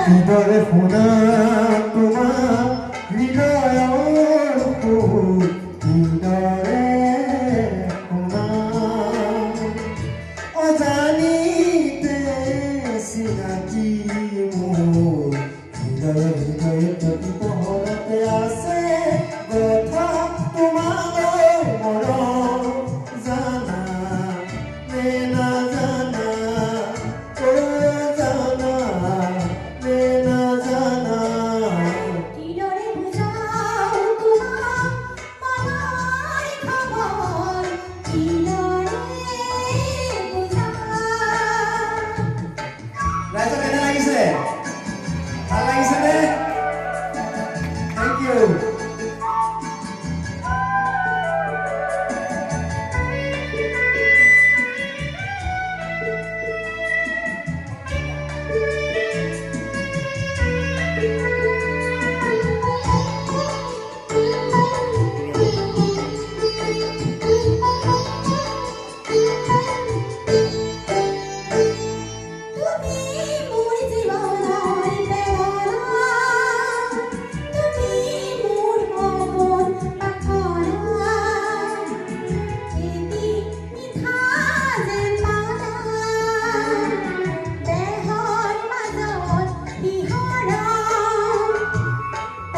হৃদয়ে শুনা তোমাৰ হৃদয়ৰ সুৰ হৃদয়ে শুনা অজানিতে চিনাকি মোৰ হৃদয়ে হৃদয়ে প্ৰতি পহৰতে আছে কথা তোমালৈ মৰম জানা নে নাজানা জানা নে নাজানা কিদৰে বুজাও তোমাক মনৰ খবৰ কিদৰে বুজাও ৰাইজৰ কেনে লাগিছে ভাল লাগিছেনে থেংক ইউ তুমি মোৰ জীৱনৰ প্ৰেৰণা তুমি মোৰ সপোন পাখৰা এটি মিঠা যেন মালা দেহৰ মাজত শিহৰা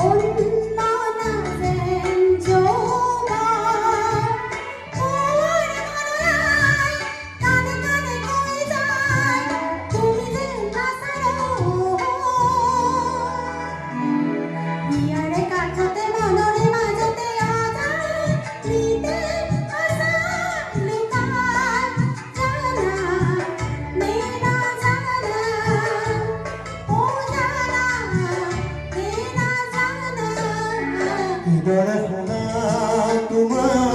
উন্মনা যেন যৌৱন মোৰ মনলৈ কানে কানে কৈ যায় তুমি যেন আছাৰো হিয়াৰে কাষতে মনৰে মাজতে অজানিতে আছা লুকাই জানা নে নাজানা ও জানা নে নাজানা হৃদয়ে শুনা তোমাৰ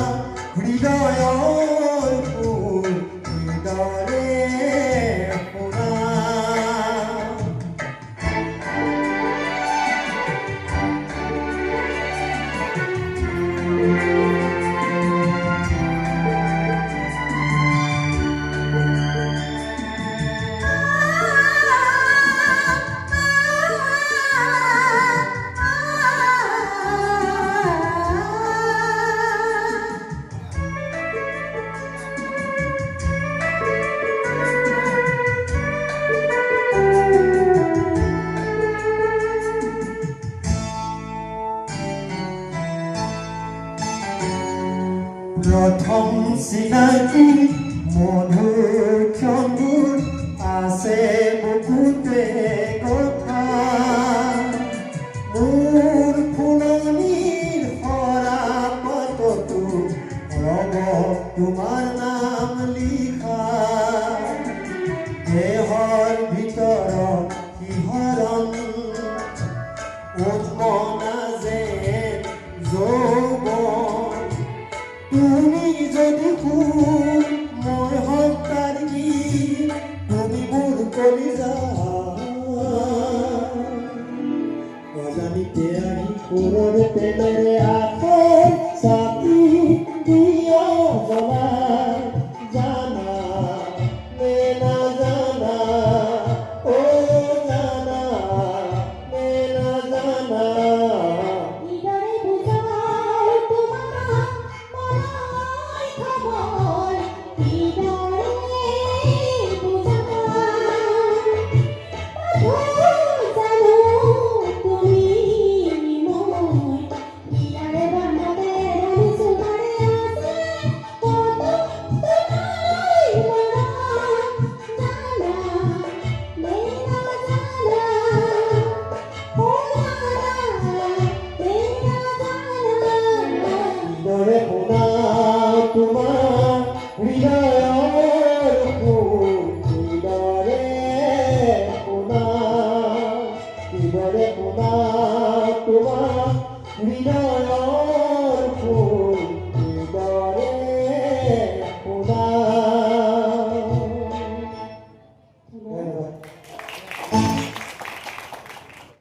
হৃদয়ৰ সুৰ হৃদয়ে শুনা প্ৰথম চিনাকি মধুৰ ক্ষণবোৰ আছে বুকুতে কথা মোৰ ফুলনিৰ সৰাপততো ৰব তোমাৰ নাম লিখা দেহৰ ভিতৰত শিহৰণ উদ্মনা যেন যৌৱন তুমি যদি ফুল মই সন্তানী তুমি মোৰ কলিজা অজানিতে আহি পুৰৰ প্ৰেমেৰে আখৰ চাপি দিয়া জ্বলাই জানা নে নাজানা ও জানা নে নাজানা কিদৰে বুজাও তোমাক মনৰ খবৰ কিদৰে বুজাও জানো তুমি মই ইয়াৰে বান্ধতে ৰাখিছো তাৰে আছে কত তোমালৈ মৰম জানা নে নাজানা ও জানা নে নাজানা হৃদয়ে শুনা তোমাৰ হৃদয়ৰ সুৰ হৃদয়ে শুনা হৃদয়ে শুনা তোমাৰ হৃদয়